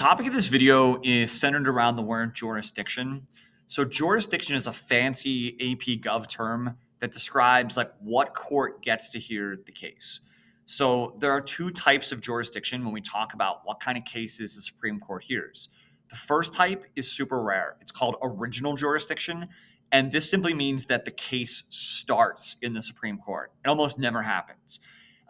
Topic of this video is centered around the word jurisdiction. So jurisdiction is a fancy AP Gov term that describes like what court gets to hear the case. So there are two types of jurisdiction when we talk about what kind of cases the Supreme Court hears. The first type is super rare. It's called original jurisdiction. And this simply means that the case starts in the Supreme Court. It almost never happens.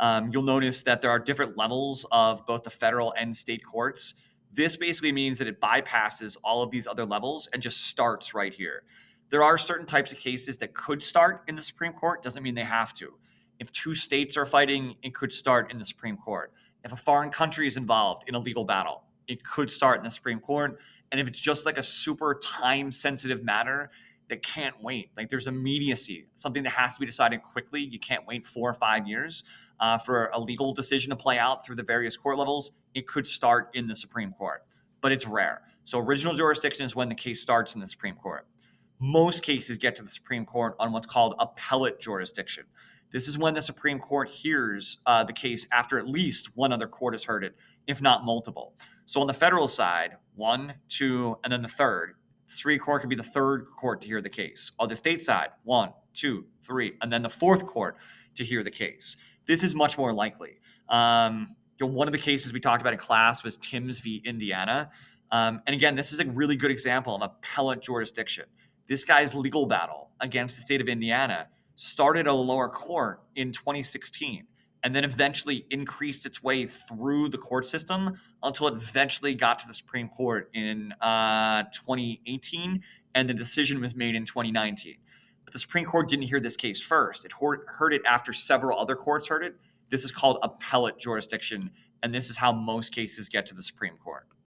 You'll notice that there are different levels of both the federal and state courts. This basically means that it bypasses all of these other levels and just starts right here. There are certain types of cases that could start in the Supreme Court, doesn't mean they have to. If two states are fighting, it could start in the Supreme Court. If a foreign country is involved in a legal battle, it could start in the Supreme Court. And if it's just like a super time sensitive matter that can't wait, like there's immediacy, something that has to be decided quickly, you can't wait 4 or 5 years for a legal decision to play out through the various court levels, it could start in the Supreme Court, but it's rare. So original jurisdiction is when the case starts in the Supreme Court. Most cases get to the Supreme Court on what's called appellate jurisdiction. This is when the Supreme Court hears the case after at least one other court has heard it, if not multiple. So on the federal side, 1, 2, and then the third. The Supreme Court could be the third court to hear the case. On the state side, 1, 2, 3, and then the fourth court to hear the case. This is much more likely. One of the cases we talked about in class was Timms v. Indiana. And again, this is a really good example of appellate jurisdiction. This guy's legal battle against the state of Indiana started at a lower court in 2016 and then eventually increased its way through the court system until it eventually got to the Supreme Court in 2018, and the decision was made in 2019. But the Supreme Court didn't hear this case first. It heard it after several other courts heard it. This is called appellate jurisdiction, and this is how most cases get to the Supreme Court.